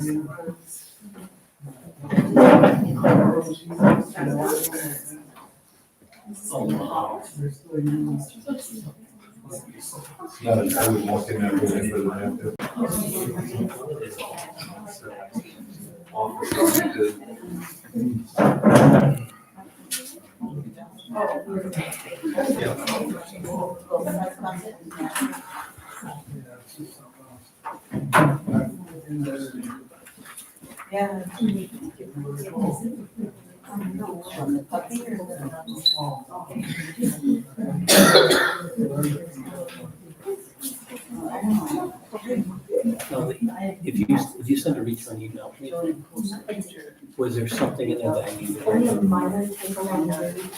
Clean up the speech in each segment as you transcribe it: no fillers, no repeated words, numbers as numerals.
No, I would walk in that building for the night. Yeah. No, if you send a return email, was there something in there that I needed? Only a minor takeaway.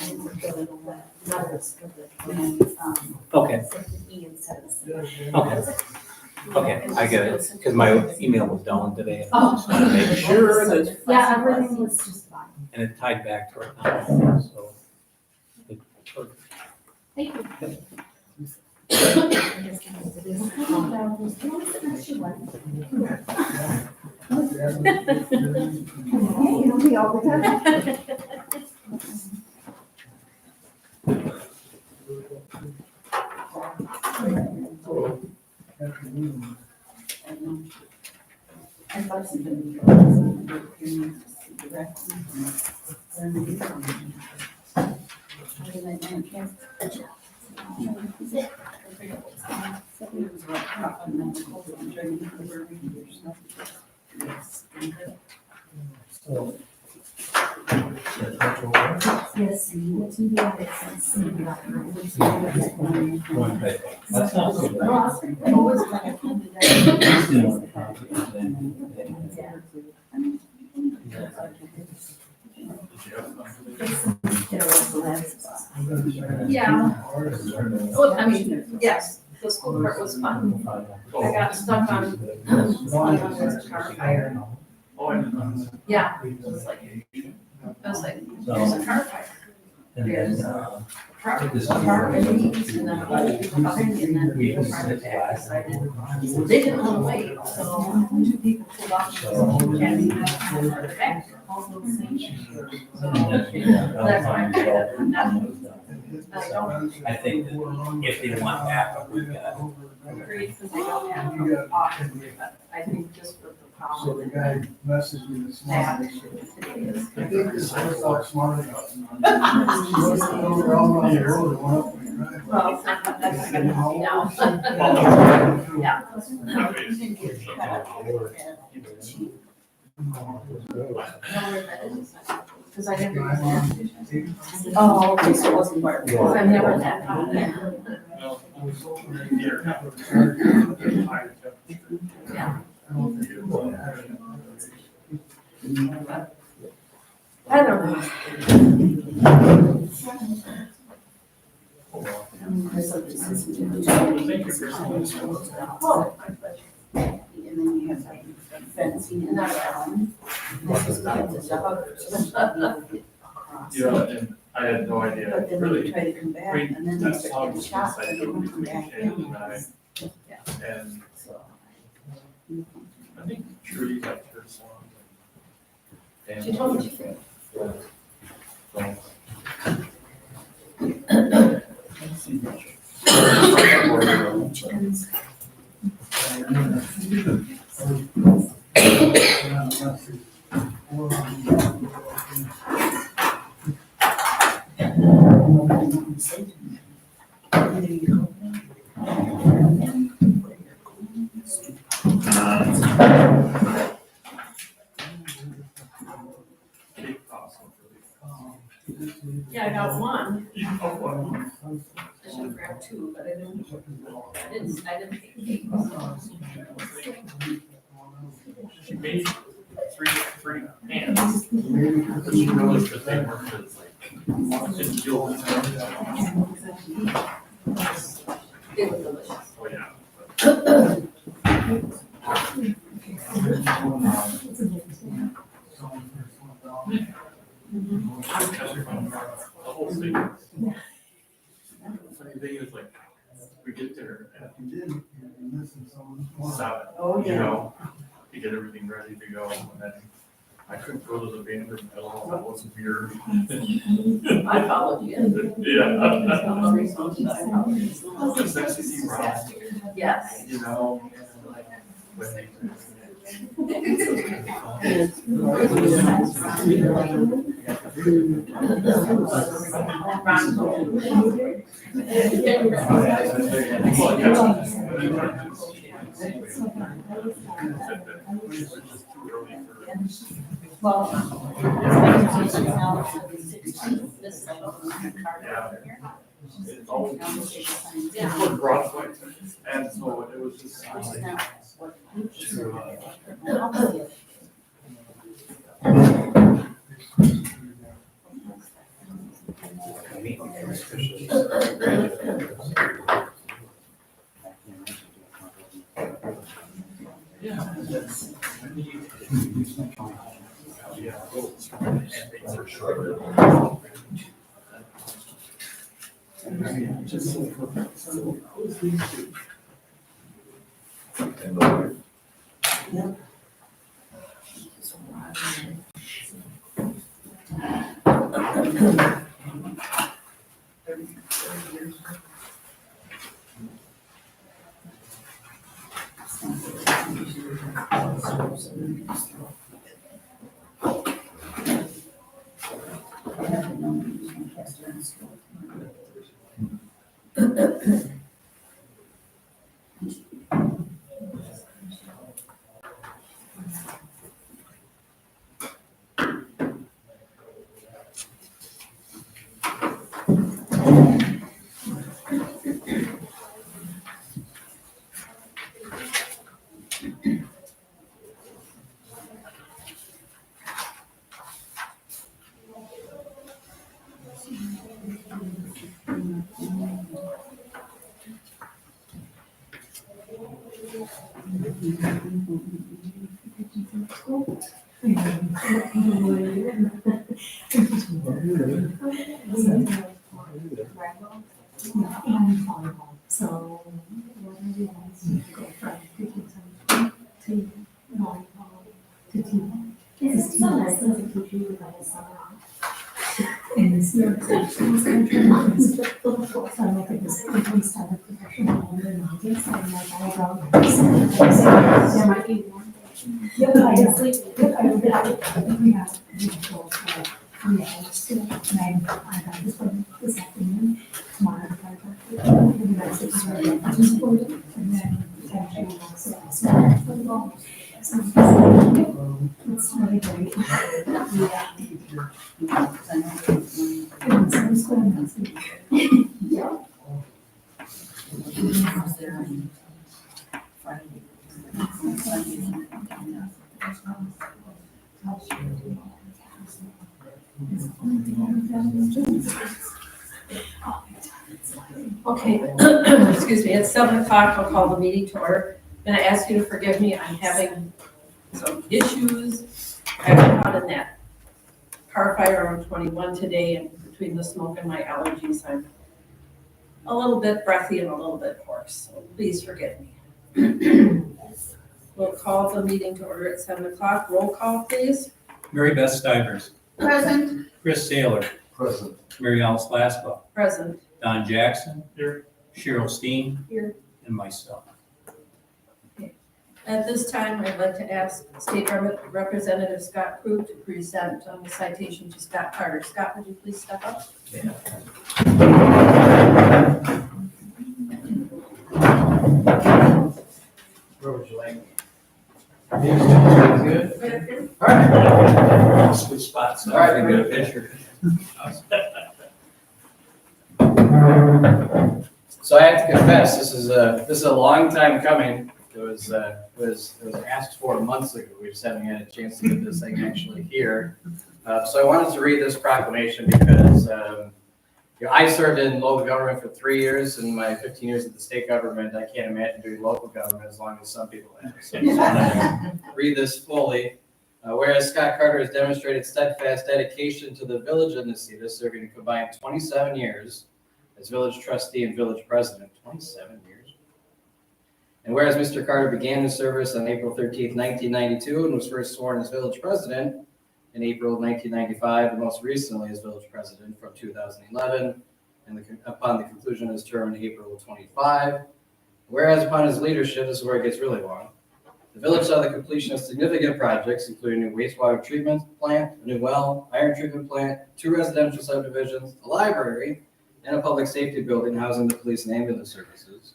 Okay, E instead of C. okay, okay, I get it, because my email was down today, and I just wanted to make sure that, Yeah, everything was just fine. and it tied back to our conference, so. Thank you. Yes, what's in the other sense? That's not so Yeah, well, I mean, yes, the school part was fun. I got stuck on, there's a car fire. Yeah, it was like, there's a car fire. There's a apartment meets and then a bunch of people come in and then people trying to back decided. They didn't want to wait, so two people pulled off. Can't be that the back, all those things. So that's why I did it. I don't I think that if they want backup, we've got. agree because I don't have no option, but I think just with the So the problem. guy messaged me this That morning. today is. I think this was all smart enough. She wasn't over all on the road, it went up my driveway. Well, that's not gonna help me now. Yeah. Because I didn't. Oh, okay, so it wasn't work. Because I've never had that. Yeah. I don't know. Oh, And then you have like fencing and around. This is not the dog. Yeah, and I had no idea, But then really. they try to come back and then they That's start how getting it's shot, like but they don't come back between in. and So, I think trees like her song. And- she told me to. Yeah, I got one. I should have grabbed two, but I didn't take eight. She made three hands. But she realized that they weren't as like, just guilt. They were delicious. Oh, yeah. The whole thing. Funny thing is like, we get there at You did, you're missing someone. 7, Oh, you yeah. know, get everything ready to go, and then I couldn't go to the Vanderbilt, that was weird. I followed you. Yeah. Yes. Just SEC round, you know, like, when they. Broadway, and so it was just. For sure. So, what I realized is go from cooking something to volleyball to team. It's so nice as a teacher, you got a summer off. And this year, it's actually so I'm like, this becomes start a professional owner and all this, I'm like, I go. There might be one. Yeah, I guess, I would get out. We have, still, and I got this one this afternoon, tomorrow, and then I said, I just pulled it, and then actually also small football. So it's really great. And so it's going to yeah. Okay, excuse me, it's 7 o'clock, I'll call the meeting to order. I'm gonna ask you to forgive me, I'm having some issues. I got caught in that car fire on 21 today, and between the smoke and my allergies, I'm a little bit breathy and a little bit hoarse, so please forgive me. We'll call the meeting to order at 7 o'clock. Roll call, please. Mary Beth Stivers. Present. Chris Taylor. Present. Mary Alice Glassbell. Present. Don Jackson. Here. Cheryl Steen. Here. And myself. At this time, I'd like to ask State Representative Scott Krug to present the citation to Scott Carter. Scott, would you please step up? Where would you like me? Good? All right. Switch spots. All right, we get a picture. So I have to confess, this is a long time coming. It was asked for months ago. We just haven't had a chance to get this thing actually here. So I wanted to read this proclamation because I served in local government for 3 years. In my 15 years at the state government, I can't imagine doing local government as long as some people have. So I just want to read this fully. Whereas Scott Carter has demonstrated steadfast dedication to the village of Necedah, serving a combined 27 years as village trustee and village president. 27 years. And whereas Mr. Carter began his service on April 13th, 1992, and was first sworn as village president in April of 1995, and most recently as village president from 2011, and upon the conclusion of his term in April of 25. Whereas upon his leadership, this is where it gets really long, the village saw the completion of significant projects, including a new wastewater treatment plant, a new well, iron treatment plant, 2 residential subdivisions, a library, and a public safety building housing the police and ambulance services.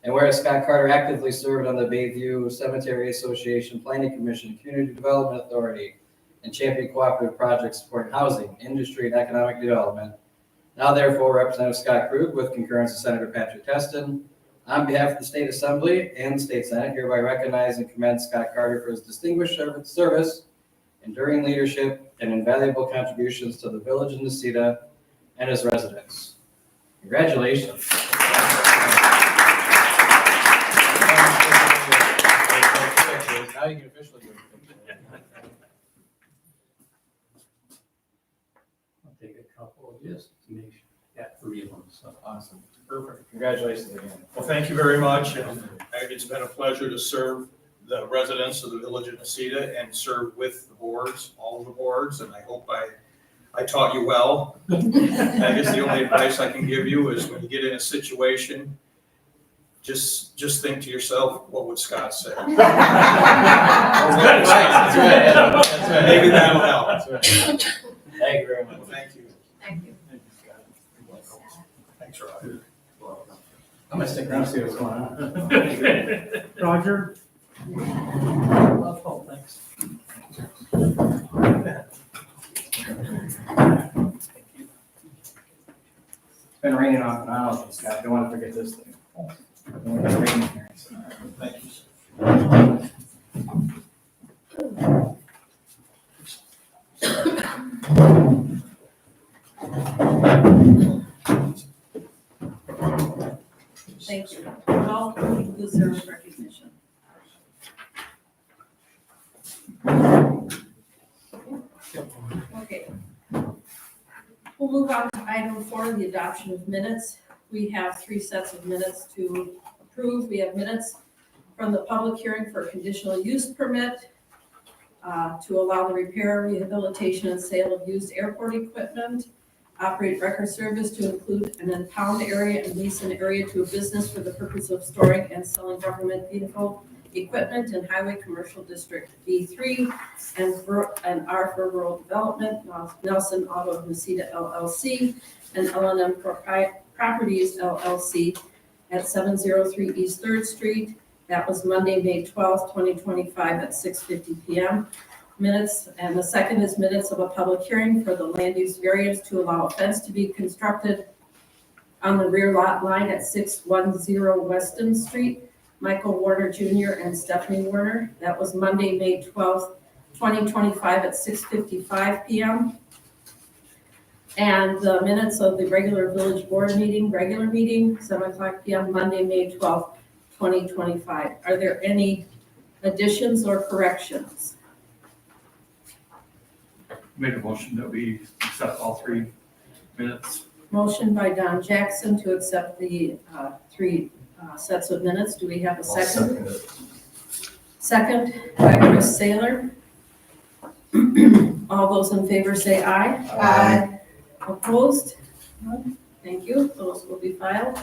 And whereas Scott Carter actively served on the Bayview Cemetery Association Planning Commission, Community Development Authority, and championed cooperative projects supporting housing, industry, and economic development. Now therefore, Representative Scott Krug, with concurrence of Senator Patrick Testin, on behalf of the State Assembly and the State Senate, hereby recognize and commend Scott Carter for his distinguished service, enduring leadership, and invaluable contributions to the village of Necedah and its residents. Congratulations. Now you can officially do it. I'll take a couple just to make sure. Got 3 of them, so. Awesome. Perfect. Congratulations again. Well, thank you very much, and it's been a pleasure to serve the residents of the village of Necedah and serve with the boards, all of the boards, and I hope I taught you well. I guess the only advice I can give you is when you get in a situation, just think to yourself, what would Scott say? That's right. Maybe that'll help. That's right. Thank you very much. Well, thank you. Thank you. Thanks, Roger. I'm gonna stick around and see what's going on. Roger? Oh, thanks. It's been raining off and on, Scott. Don't want to forget this thing. It's raining here. Thank you. Thank you. All deserve recognition. Okay. We'll move on to item 4, the adoption of minutes. We have 3 sets of minutes to approve. We have minutes from the public hearing for a conditional use permit to allow the repair, rehabilitation, and sale of used airport equipment, operate record service to include an impound area and lease an area to a business for the purpose of storing and selling government vehicle equipment in Highway Commercial District B3 and R for Rural Development, Nelson Auto of Necedah LLC, and L&M Properties LLC at 703 East 3rd Street. That was Monday, May 12th, 2025 at 6:50 p.m. Minutes, and the second is minutes of a public hearing for the land use variance to allow a fence to be constructed on the rear lot line at 610 Weston Street. Michael Warner Jr. and Stephanie Warner. That was Monday, May 12th, 2025 at 6:55 p.m. And the minutes of the regular village board meeting, 7 o'clock p.m., Monday, May 12th, 2025. Are there any additions or corrections? Make a motion that we accept all 3 minutes. Motion by Don Jackson to accept the 3 sets of minutes. Do we have a second? Second by Chris Saylor. All those in favor say aye. Aye. Opposed? None. Thank you. Those will be filed.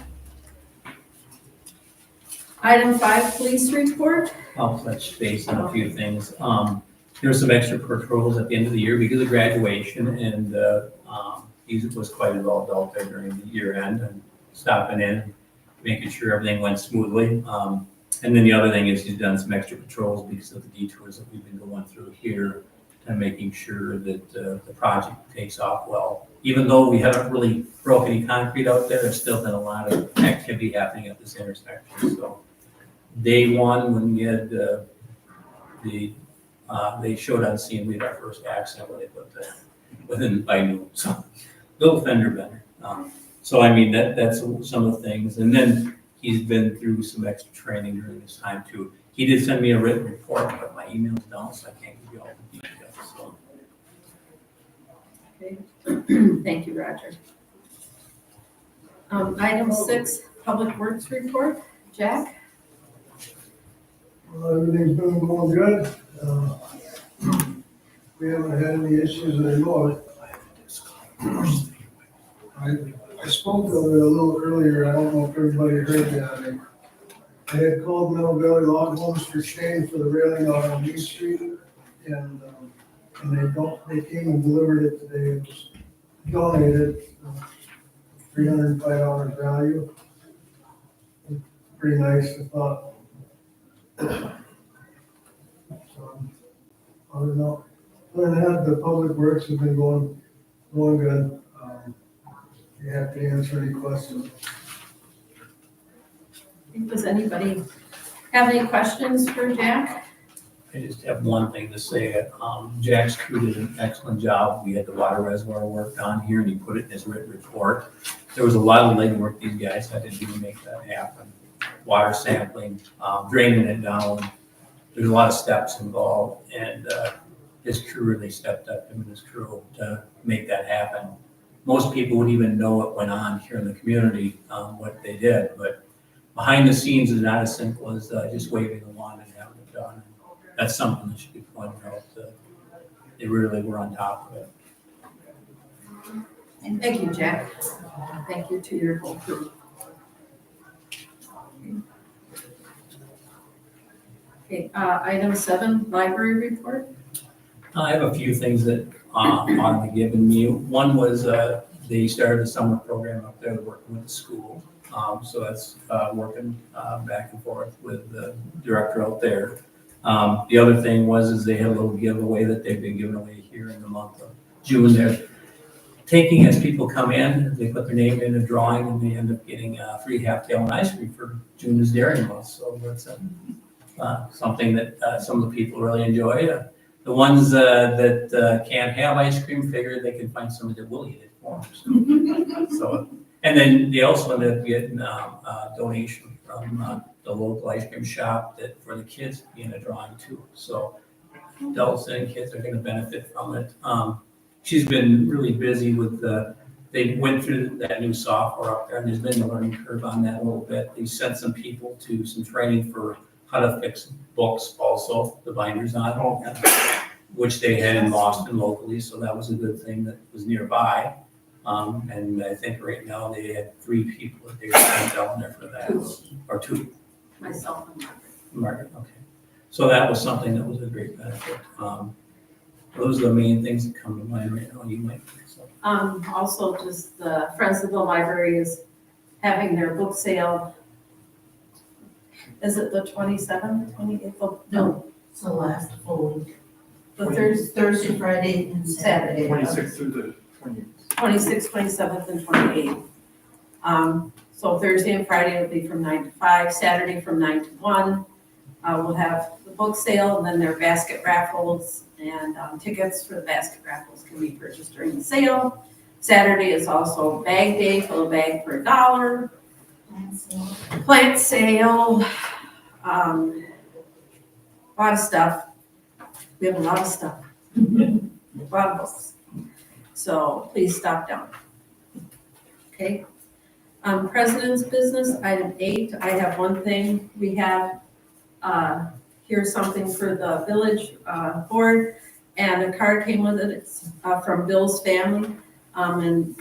Item 5, police report. I'll touch base on a few things. There were some extra patrols at the end of the year because of graduation, and he was quite involved out there during the year end and stopping in, making sure everything went smoothly. And then the other thing is he's done some extra patrols because of the detours that we've been going through here and making sure that the project takes off well. Even though we haven't really broke any concrete out there, there's still been a lot of activity happening at this intersection. So day 1, when we had they showed on scene, we had our first accident when they put that within by noon. So little fender bender. So I mean that's some of the things. And then he's been through some extra training during this time too. He did send me a written report, but my email's down, so I can't give you all the details. So. Okay. Thank you, Roger. Item 6, Public Works report. Jack? Well, everything's been going good. We haven't had any issues that I know of. I spoke of it a little earlier, I don't know if everybody heard that. I had called Middle Valley Log Homes for staying for the railing out on East Street, and they came and delivered it today. It was donated, $305 value. Pretty nice, I thought. So, I don't know. Other than that, the public works have been going good. You have to answer any questions. Does anybody have any questions for Jack? I just have one thing to say. Jack's crew did an excellent job. We had the water reservoir work on here, and he put it in his written report. There was a lot of legwork these guys had to do to make that happen. Water sampling, draining it down. There's a lot of steps involved, and his crew really stepped up, him and his crew, to make that happen. Most people wouldn't even know what went on here in the community, what they did, but behind the scenes is not as simple as just waving the wand and having it done. That's something that should be pointed out. They really were on top of it. And thank you, Jack. Thank you to your whole crew. Okay, item 7, library report. I have a few things that are given me. One was they started a summer program up there working with the school. So that's working back and forth with the director out there. The other thing is they had a little giveaway that they've been giving away here in the month of June. They're taking, as people come in, they put their name in a drawing and they end up getting a free half-gallon ice cream for June is Dairy Month. So that's something that some of the people really enjoy. The ones that can't have ice cream figure they can find somebody that will eat it for them. So, and then they also ended up getting a donation from the local ice cream shop that for the kids being a drawing too. So adults and kids are going to benefit from it. She's been really busy with they went through that new software up there, and there's been a learning curve on that a little bit. They sent some people to some training for how to fix books also, the binders on, which they had in Boston locally, so that was a good thing that was nearby. And I think right now they had 3 people that they were sent down there for that, or 2. Myself and Margaret, okay. So that was something that was a great benefit. Those are the main things that come to mind right now. You might think so. Also, just the Friends of the Library is having their book sale. Is it the 27th, 28th? No, it's the last full week. The Thursday, Friday, and Saturday. 26th through the 28th. 26th, 27th, and 28th. So Thursday and Friday will be from 9 to 5, Saturday from 9 to 1. We'll have the book sale, and then their basket raffles, and tickets for the basket raffles can be purchased during the sale. Saturday is also bag day, fill a bag for $1. Plant sale, a lot of stuff. We have a lot of stuff, a lot of books. So please stop down. Okay. President's business, item 8. I have one thing. We have here's something for the village board, and a card came with it. It's from Bill's family, and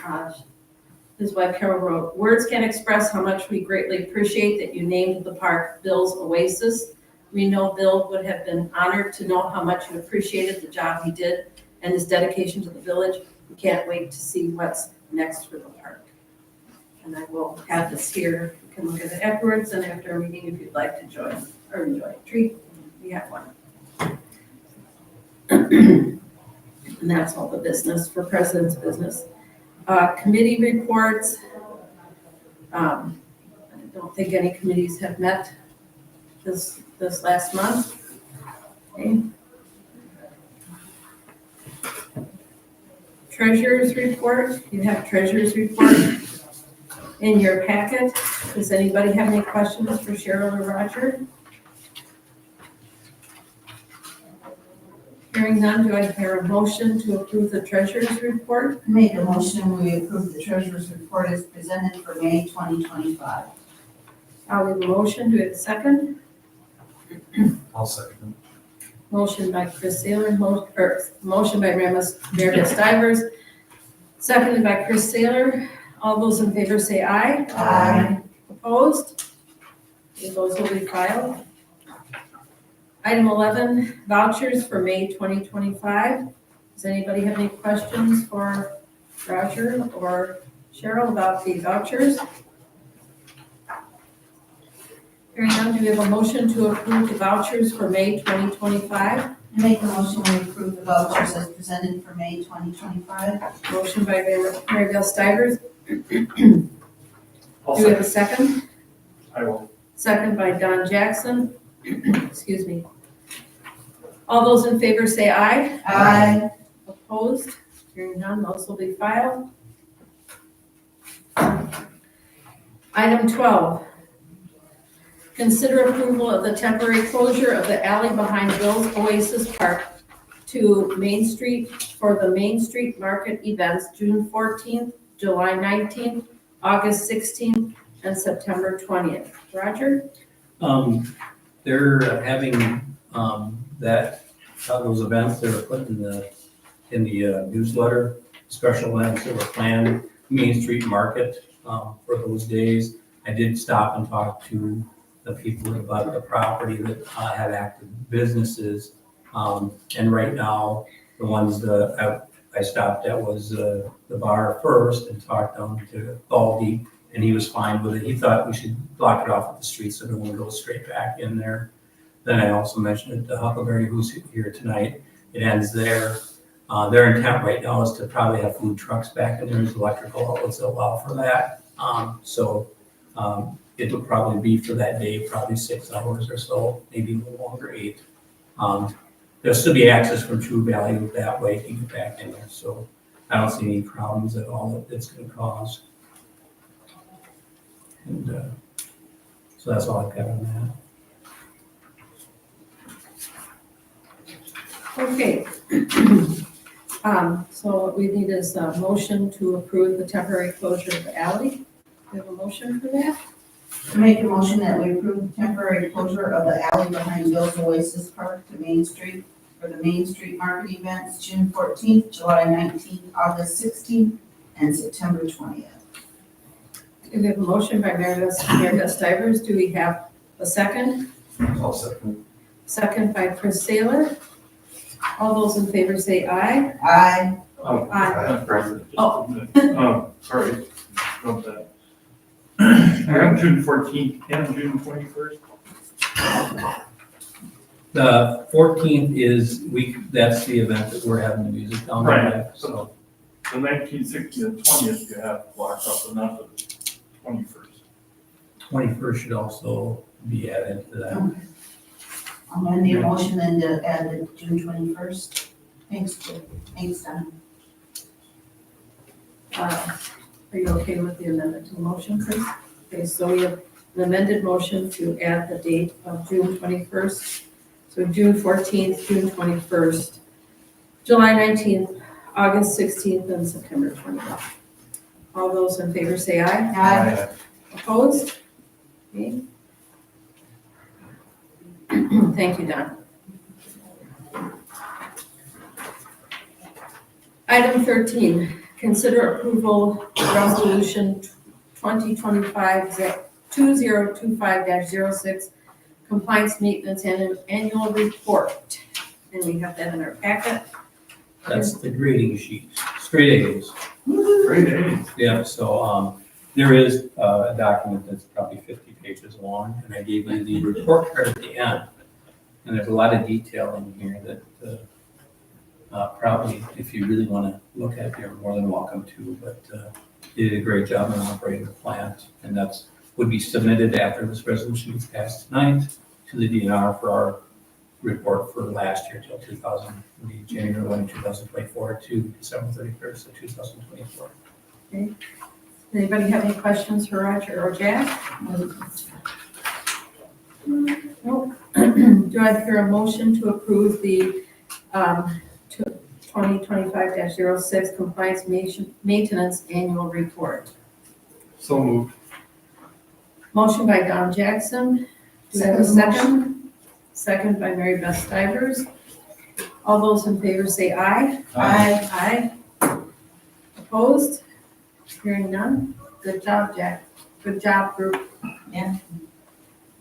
his wife Carol wrote, "Words can't express how much we greatly appreciate that you named the park Bill's Oasis. We know Bill would have been honored to know how much you appreciated the job he did and his dedication to the village. We can't wait to see what's next for the park." And I will have this here. You can look at it afterwards and after our meeting if you'd like to join or enjoy a treat. We have one. And that's all the business for President's business. Committee reports. I don't think any committees have met this last month. Okay. Treasurer's report. You have treasurer's report in your packet. Does anybody have any questions for Cheryl or Roger? Hearing none, do I hear a motion to approve the treasurer's report? Make a motion, we approve the treasurer's report as presented for May 2025. I'll leave a motion. Do we have a second? I'll second. Motion by Chris Saylor, motion by Meredith Stivers, seconded by Chris Saylor. All those in favor say aye. Aye. Opposed? Okay, those will be filed. Item 11, vouchers for May 2025. Does anybody have any questions for Roger or Cheryl about the vouchers? Hearing none, do we have a motion to approve the vouchers for May 2025? I make a motion to approve the vouchers as presented for May 2025. Motion by Maribel Stivers. I'll Do we have a second. second? I will. Second by Don Jackson. Excuse me. All those in favor say aye. Aye. Opposed? Hearing none, those will be filed. Item 12. Consider approval of the temporary closure of the alley behind Bill's Oasis Park to Main Street for the Main Street Market events, June 14th, July 19th, August 16th, and September 20th. Roger? They're having, those events that are put in the newsletter, special events that were planned, Main Street Market, for those days. I did stop and talk to the people about the property that have active businesses. And right now, the ones that I stopped at was the bar first and talked down to Aldi, and he was fine with it. He thought we should block it off at the street so no one goes straight back in there. Then I also mentioned it to Huckleberry, who's here tonight. It ends there. Their intent right now is to probably have food trucks back in there. There's electrical outlets that allow for that. It will probably be for that day, probably 6 hours or so, maybe a little longer, 8. There'll still be access from True Valley that way to get back in there. So I don't see any problems at all that it's going to cause. And so that's all I've got on that. Okay. So what we need is a motion to approve the temporary closure of the alley. Do we have a motion for that? I make a motion that we approve the temporary closure of the alley behind Bill's Oasis Park to Main Street for the Main Street Market events, June 14th, July 19th, August 16th, and September 20th. We have a motion by Meredith Stivers. Do we have a second? I'll second. Second by Chris Saylor. All those in favor say aye. Aye. Aye. Madam President. Oh. Sorry about that. I have June 14th and June 21st. The 14th is that's the event that we're having the music down there. Right. So The 19th, 16th, and 20th you have blocked up, but not the 21st. 21st should also be added to that. I'll amend the motion then to add the June 21st. Thanks, Don. Are you okay with the amendment to the motion, Chris? Okay, so we have an amended motion to add the date of June 21st. So June 14th, June 21st, July 19th, August 16th, and September 20th. All those in favor say aye. Aye. Opposed? Okay. Thank you, Don. Item 13, consider approval resolution 2025-06, compliance maintenance and annual report. And we have that in our packet. That's the grading sheet, straight A's. Great day. Yeah, so there is a document that's probably 50 pages long, and I gave you the report card at the end. And there's a lot of detail in here that probably, if you really want to look at it, you're more than welcome to. But you did a great job in operating the plant, and that's would be submitted after this resolution is passed tonight to the DNR for our report for last year till January 1, 2024 to December 31st of 2024. Okay. Anybody have any questions for Roger or Jack? No. Do I hear a motion to approve the 2025-06 compliance maintenance annual report? So moved. Motion by Don Jackson. Do we have a second? second by Mary Beth Stivers. All those in favor say aye. Aye. Aye. Opposed? Hearing none. Good job, Jack. Good job, group. I'm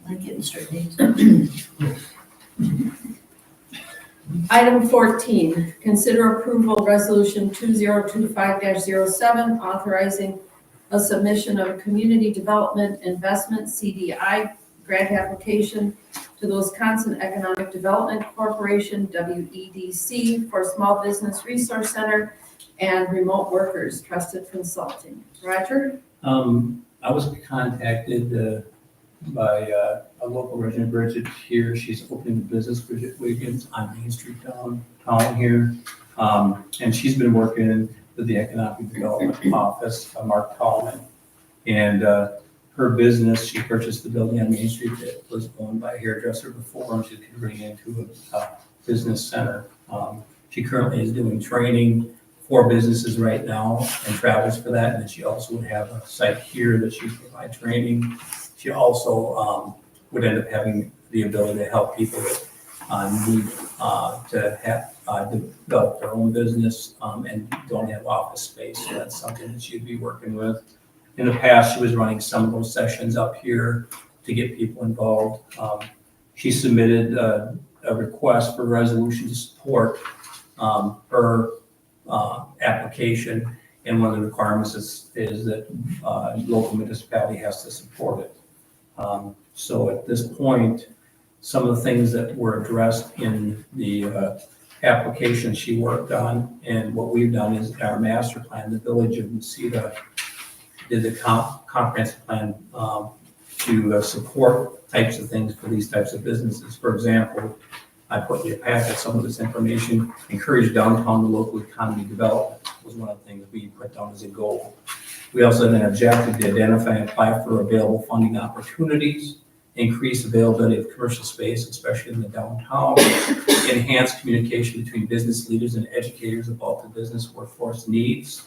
getting straight dates. Item 14, consider approval of resolution 2025-07, authorizing a submission of a community development investment CDI grant application to the Wisconsin Economic Development Corporation, WEDC, for Small Business Resource Center and Remote Workers Trusted Consulting. Roger? I was contacted by a local resident, Bridget here. She's opening a business, Bridget Wiggins, on Main Street downtown here. And she's been working with the Economic Development Office, Mark Tallman. And her business, she purchased the building on Main Street that was owned by a hairdresser before, and she's converting it into a business center. She currently is doing training for businesses right now and travels for that. And then she also would have a site here that she provide training. She also would end up having the ability to help people that need to have develop their own business and don't have office space. So that's something that she'd be working with. In the past, she was running some of those sessions up here to get people involved. She submitted a request for resolution to support her application, and one of the requirements is that local municipality has to support it. So at this point, some of the things that were addressed in the application she worked on, and what we've done is our master plan, the Village of Necedah did the comprehensive plan to support types of things for these types of businesses. For example, I put in your packet some of this information. Encourage downtown to local economy development was one of the things we put down as a goal. We also had an objective to identify and apply for available funding opportunities, increase availability of commercial space, especially in the downtown, enhance communication between business leaders and educators about the business workforce needs.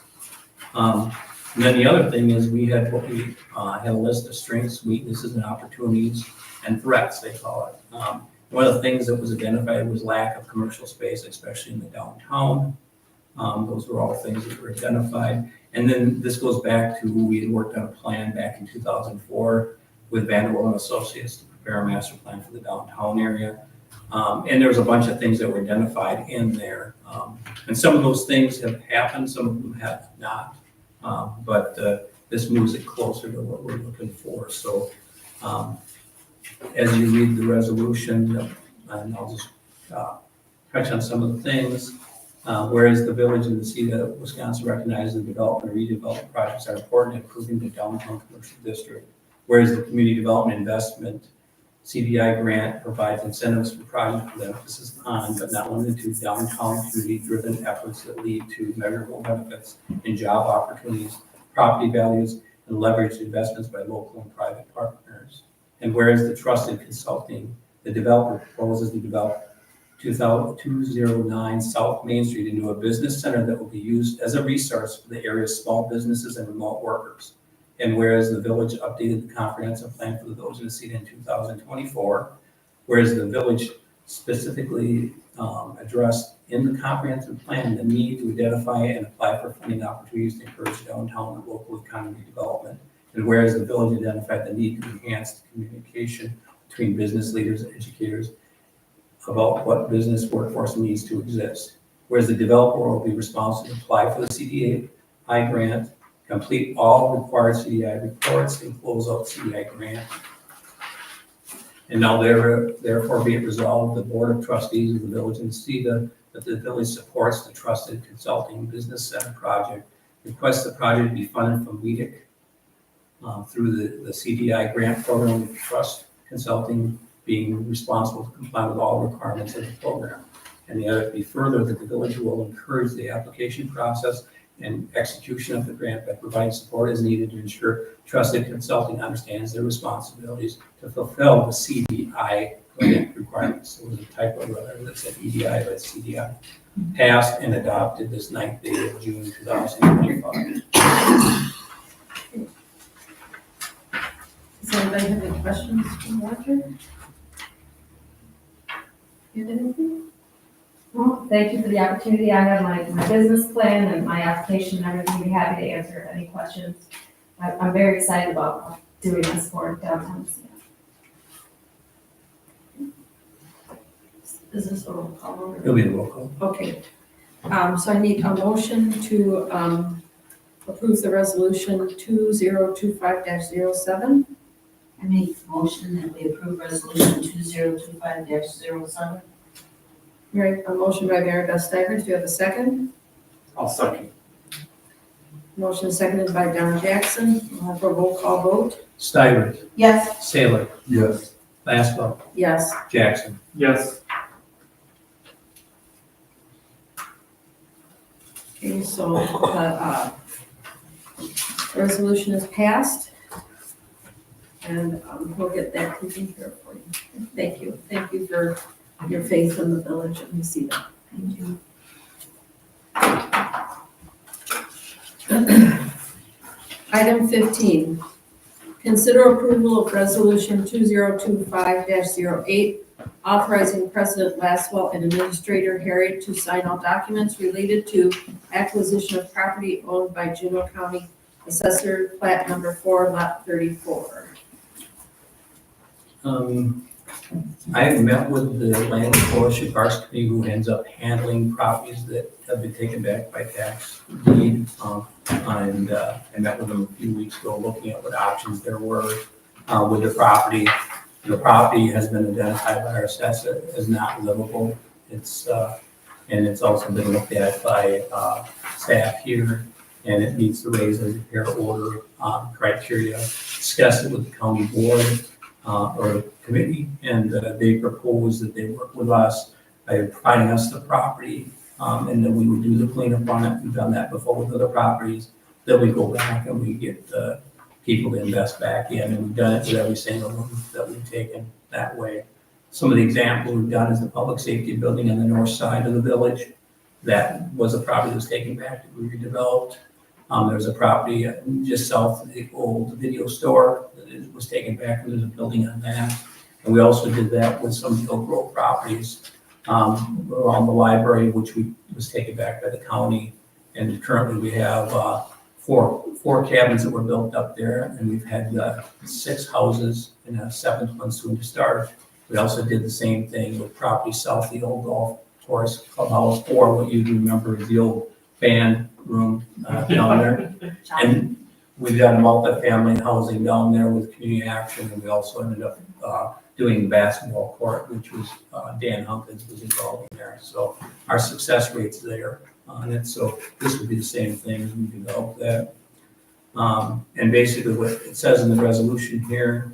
And then the other thing is we had had a list of strengths, weaknesses, and opportunities, and threats, they call it. One of the things that was identified was lack of commercial space, especially in the downtown. Those were all things that were identified. And then this goes back to we had worked on a plan back in 2004 with Vanderbilt and Associates to prepare a master plan for the downtown area. And there was a bunch of things that were identified in there. And some of those things have happened, some of them have not. But this moves it closer to what we're looking for. So as you read the resolution, and I'll just touch on some of the things. Whereas the Village of Necedah, Wisconsin recognizes the development and redevelopment projects are important in improving the downtown commercial district. Whereas the Community Development Investment CDI grant provides incentives for projects with emphasis on, but not limited to, downtown community-driven efforts that lead to measurable benefits in job opportunities, property values, and leveraged investments by local and private partners. And whereas the Trusted Consulting, the developer proposes to develop 209 South Main Street into a business center that will be used as a resource for the area's small businesses and remote workers. And whereas the village updated the comprehensive plan for the Village of Necedah in 2024, whereas the village specifically addressed in the comprehensive plan the need to identify and apply for funding opportunities to encourage downtown and local economy development. And whereas the village identified the need to enhance communication between business leaders and educators about what business workforce needs to exist. Whereas the developer will be responsible to apply for the CDI grant, complete all required CDI reports, and close out CDI grant. And now therefore be it resolved, the Board of Trustees of the Village of Necedah, that the village supports the Trusted Consulting Business Center project, requests the project be funded from WEDC through the CDI grant program, with Trust Consulting being responsible to comply with all requirements of the program. And the other be further that the village will encourage the application process and execution of the grant by providing support as needed to ensure Trusted Consulting understands their responsibilities to fulfill the CDI grant requirements. So it was a typo letter that said EDI, but CDI. Passed and adopted this 9th day of June 2025. Does anybody have any questions for Roger? You have anything? Well, thank you for the opportunity. I have my business plan and my application and everything. Be happy to answer any questions. I'm very excited about doing this for downtown Messina. Is this a roll call? or- It'll be a roll call. Okay, so I need a motion to, approve the resolution 2025-07. I make a motion that we approve resolution 2025-07. Right, a motion by Mayor Stivers, do you have a second? I'll second. Motion seconded by Don Jackson, we'll have a roll call vote. Stivers, Yes. Sailor, Yes. Glassbell, Yes. Jackson. Yes. Okay, so the resolution is passed. And we'll get that taken care of for you. Thank you. Thank you for your faith in the village of Messina. Thank you. Item 15, consider approval of resolution 2025-08, authorizing President Lasswell and Administrator Harriet to sign all documents related to acquisition of property owned by Juneau County Assessor Plat Number 4, Lot 34. I have met with the Land and Forestry Parks Committee, who ends up handling properties that have been taken back by tax deed. And I met with them a few weeks ago, looking at what options there were with the property. The property has been identified by our assessor as not livable. It's and it's also been looked at by staff here, and it meets the raise and repair order criteria. Discussed it with the county board or committee, and they proposed that they work with us by providing us the property, and then we would do the cleanup on it. We've done that before with other properties. Then we go back and we get people to invest back in, and we've done it with every single one that we've taken that way. Some of the examples we've done is the public safety building on the north side of the village. That was a property that was taken back that we redeveloped. There's a property just south of the old video store that was taken back, and there's a building on that. And we also did that with some Hill Grove properties around the library, which was taken back by the county. And currently we have four cabins that were built up there, and we've had 6 houses and a 7th one soon to start. We also did the same thing with property south of the old golf course clubhouse, or what you remember is the old band room down there. And we've done multifamily housing down there with community action, and we also ended up doing the basketball court, which was Dan Humpkins was involved in there. So our success rate's there on it. So this would be the same thing as we develop that. And basically what it says in the resolution here,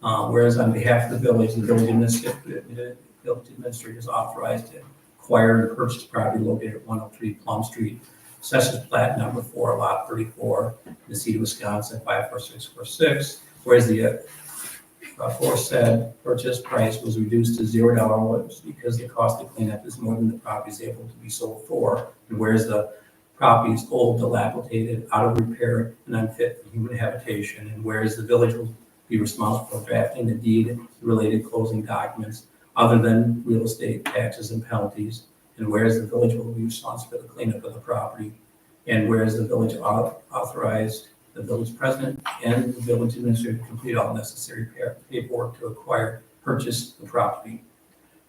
whereas on behalf of the village administrator is authorized to acquire and purchase property located at 103 Plum Street, Assessors Plat Number 4, Lot 34, Necedah, Wisconsin, 54646. Whereas the aforesaid purchase price was reduced to $0 because the cost of cleanup is more than the property is able to be sold for, and whereas the property is old, dilapidated, out of repair, and unfit for human habitation, and whereas the village will be responsible for drafting the deed, related closing documents, other than real estate taxes and penalties, and whereas the village will be responsible for the cleanup of the property, and whereas the village authorized the village president and the village administrator to complete all necessary paperwork to purchase the property.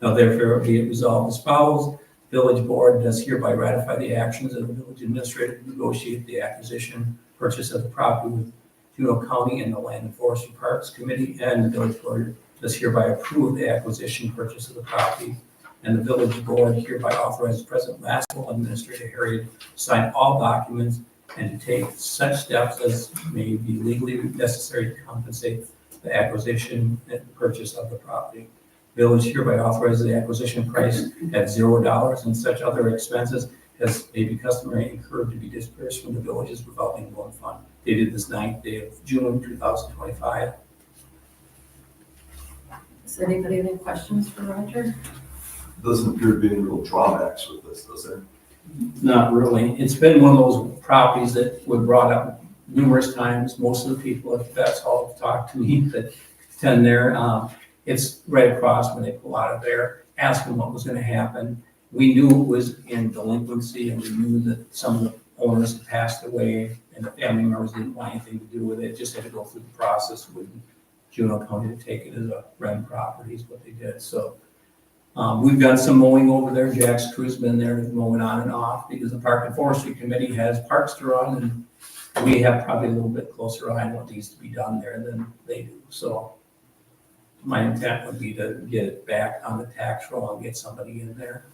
Now therefore be it resolved as follows: Village board does hereby ratify the actions of the village administrator to negotiate the acquisition, purchase of the property with Juneau County and the Land and Forestry Parks Committee, and the village board does hereby approve the acquisition, purchase of the property, and the village board hereby authorizes President Lasswell, Administrator Harriet, to sign all documents and to take such steps as may be legally necessary to compensate the acquisition and purchase of the property. Village hereby authorizes the acquisition price at $0 and such other expenses as may be customary incurred to be dispersed from the village's revolving loan fund. Dated this 9th day of June 2025. Does anybody have any questions for Roger? Doesn't appear to be any real drawbacks with this, does there? Not really. It's been one of those properties that were brought up numerous times. Most of the people at Vets Hall have talked to me that attend there. It's right across when they pull out of there. asking what was gonna happen. We knew it was in delinquency, and we knew that some of the owners had passed away, and the family members didn't want anything to do with it, just had to go through the process with Juneau County to take it as a rent property is what they did, so. We've done some mowing over there, Jack's crew's been there mowing on and off, because the Park and Forestry Committee has parks to run, and we have probably a little bit closer eye on what needs to be done there than they do, so. My intent would be to get it back on the tax roll and get somebody in there,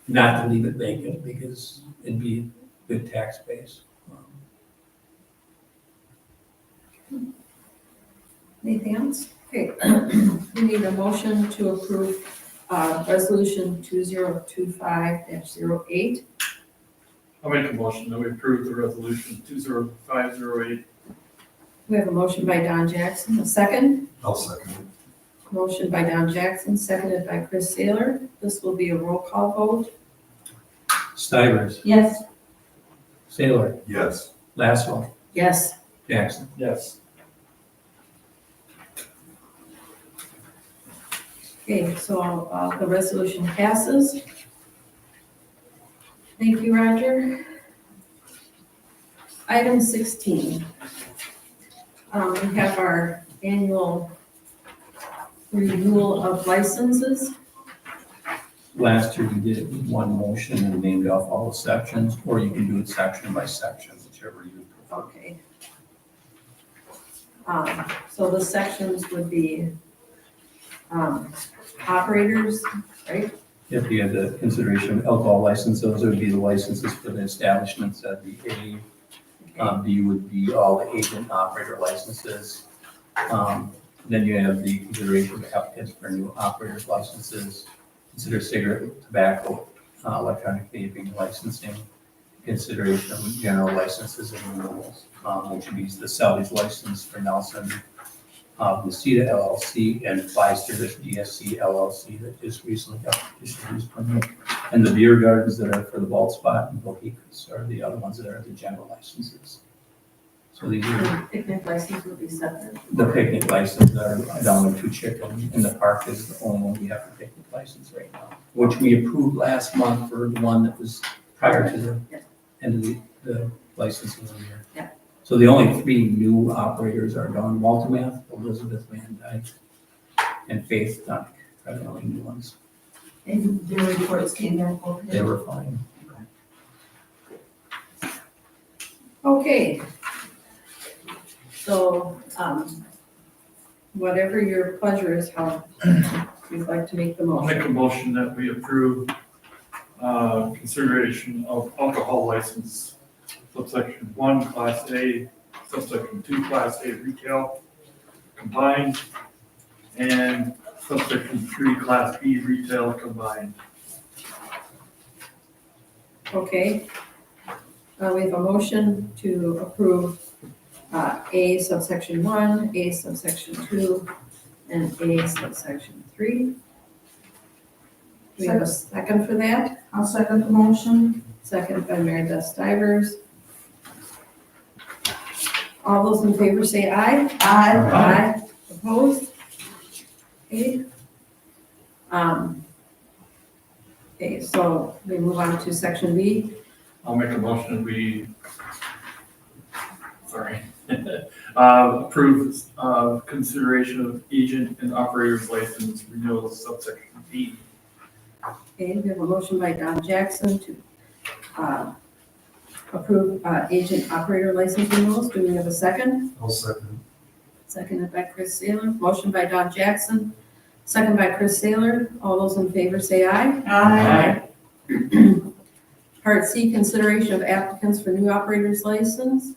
not to leave it vacant, because it'd be good tax base. Anything else? Okay, we need a motion to approve, resolution 2025-08. I'll make a motion that we approve the resolution 20508. We have a motion by Don Jackson, a second. I'll second it. Motion by Don Jackson, seconded by Chris Saylor. This will be a roll call vote. Stivers, Yes. Sailor, Yes. Lasso, Yes. Jackson. Yes. Okay, so the resolution passes. Thank you, Roger. Item 16. We have our annual renewal of licenses. Last year we did it with one motion and named off all the sections, or you can do it section by section, whichever you prefer. Okay. So the sections would be operators, right? If you had the consideration of alcohol license, those would be the licenses for the establishments at the A. B would be all the agent operator licenses. Then you have the consideration of applicants for new operators licenses, consider cigarette, tobacco, electronic vaping licensing, consideration of general licenses and renewals, which would be the Sally's license for Nelson, Lucida LLC, and Flyster DSC LLC that just recently got conditional use permit. And the beer gardens that are for the Bald Spot and Bohicas are the other ones that are the general licenses. So these are The picnic license would be separate. the picnic license that are down in Two Chicken, and the park is the only one we have for picnic license right now, which we approved last month for the one that was prior to the end of the licensing year. Yeah. So the only three new operators are Dawn Waltermath, Elizabeth Van Dyke, and Faith Dunk, are the only new ones. And the reports came back okay? They were fine. Okay. So, whatever your pleasure is, how you'd like to make the I'll make a motion. motion that we approve consideration of alcohol license, subsection 1, Class A, subsection 2, Class A retail combined, and subsection 3, Class B retail combined. Okay. We have a motion to approve A subsection 1, A subsection 2, and A subsection 3. Do we have a second for that? I'll second the motion. Second by Mary Beth Stivers. All those in favor say aye. Aye. Aye. Opposed? Okay. Okay, so we move on to section B. I'll make a motion that we, approve consideration of agent and operator's license renewal subsection B. Okay, we have a motion by Don Jackson to approve agent operator license renewals. Do we have a second? I'll second. Seconded by Chris Saylor. Motion by Don Jackson, second by Chris Saylor. All those in favor say aye. Aye. Part C, consideration of applicants for new operator's license.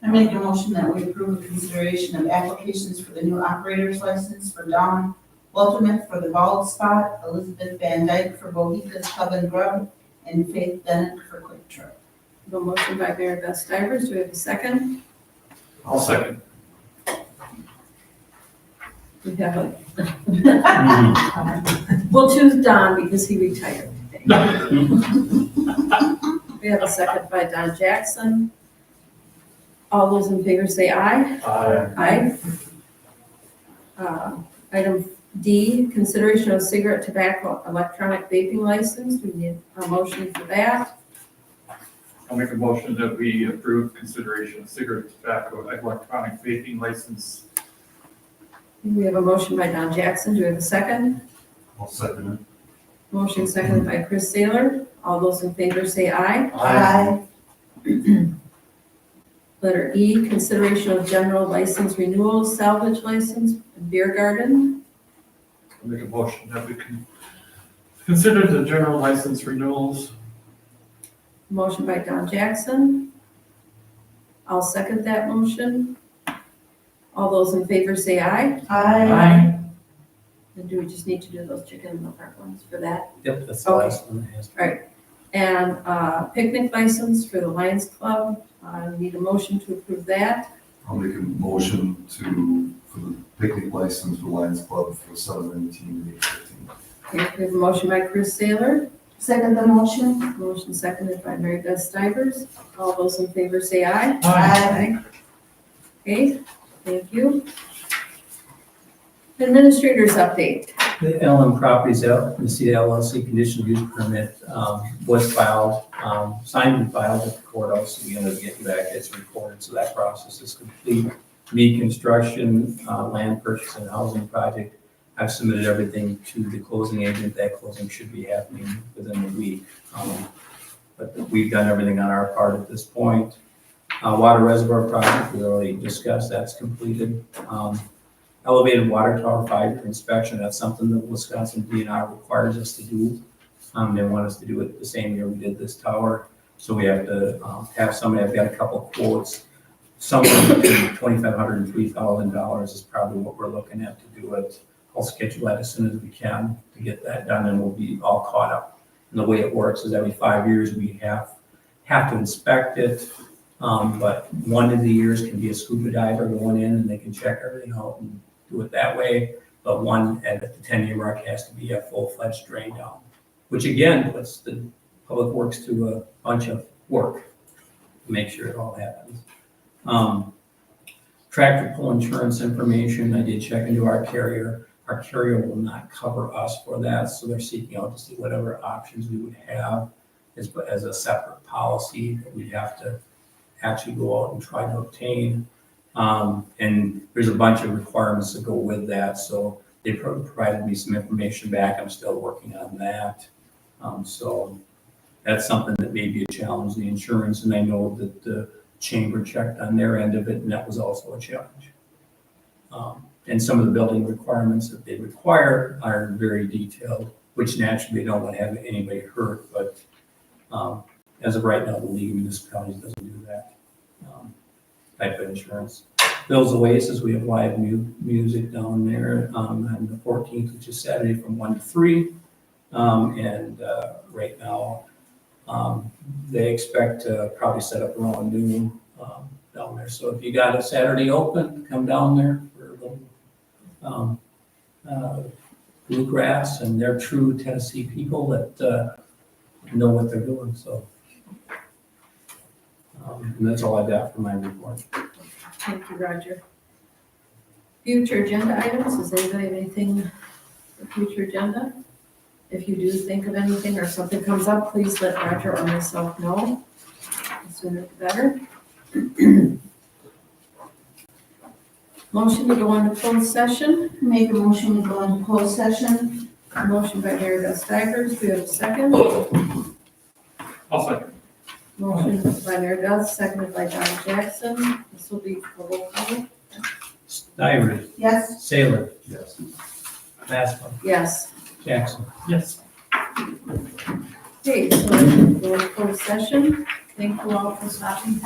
I make a motion that we approve the consideration of applications for the new operator's license for Dawn Waltermuth for the Bald Spot, Elizabeth Van Dyke for Bohicas Pub and Grub, and Faith Bennett for Quick Trip. A motion by Mary Beth Stivers. Do we have a second? I'll second. We have a. We'll choose Don because he retired. We have a second by Don Jackson. All those in favor say aye. Aye. Aye. Item D, consideration of cigarette, tobacco, electronic vaping license. We need a motion for that. I'll make a motion that we approve consideration of cigarette, tobacco, electronic vaping license. We have a motion by Don Jackson. Do we have a second? I'll second it. Motion seconded by Chris Saylor. All those in favor say aye. Aye. Letter E, consideration of general license renewal, salvage license, beer garden. I'll make a motion that we can consider the general license renewals. Motion by Don Jackson. I'll second that motion. All those in favor say aye. Aye. And do we just need to do those chicken and the park ones for that? Yep, that's the Okay. last one. that has- And picnic license for the Lions Club. We need a motion to approve that. I'll make a motion for the picnic license for Lions Club for 7/19 to 8/15. Okay, we have a motion by Chris Saylor. Second the motion? Motion seconded by Mary Beth Stivers. All those in favor say aye. Aye. Okay, thank you. Administrators update. The LM Properties LLC LLC conditional use permit was filed, signed and filed at the courthouse. So we ended up getting back, it's recorded, so that process is complete. Me construction, land purchase and housing project, I've submitted everything to the closing agent. That closing should be happening within a week. But we've done everything on our part at this point. Water reservoir project, we already discussed, that's completed. Elevated water tower 5-year inspection, that's something that Wisconsin DNR requires us to do. They want us to do it the same year we did this tower. So we have to have somebody, I've got a couple of quotes. Somewhere between $2,500 and $3,000 is probably what we're looking at to do it. I'll schedule that as soon as we can to get that done, and we'll be all caught up. And the way it works is every 5 years we have to inspect it. But one of the years can be a scuba diver going in and they can check everything out and do it that way. But one at the 10-year mark has to be a full-fledged drain down, which again puts the public works to a bunch of work to make sure it all happens. Tractor pull insurance information, I did check into our carrier. Our carrier will not cover us for that, so they're seeking out to see whatever options we would have as a separate policy that we'd have to actually go out and try to obtain. And there's a bunch of requirements that go with that, so they provided me some information back. I'm still working on that. So that's something that may be a challenge, the insurance, and I know that the chamber checked on their end of it, and that was also a challenge. And some of the building requirements that they require are very detailed, which naturally they don't want to have anybody hurt, but as of right now, the League of Municipalities doesn't do that type of insurance. Bill's Oasis, we have live music down there on the 14th, which is Saturday from 1 to 3. And right now, they expect to probably set up around noon down there. So if you got a Saturday open, come down there for a little bluegrass, and they're true Tennessee people that know what they're doing. So and that's all I got for my report. Thank you, Roger. Future agenda items, does anybody have anything for future agenda? If you do think of anything or something comes up, please let Roger or myself know. The sooner the better. Motion to go into closed session. Make a motion to go into closed session? Motion by Mary Beth Stivers. Do we have a second? I'll second. Motion by Mary Beth, seconded by Don Jackson. This will be a roll call. Stivers, Yes? Sailor, Yes. Massimo, Yes. Jackson. Yes. Okay, so we're going to closed session. Thank you all for stopping.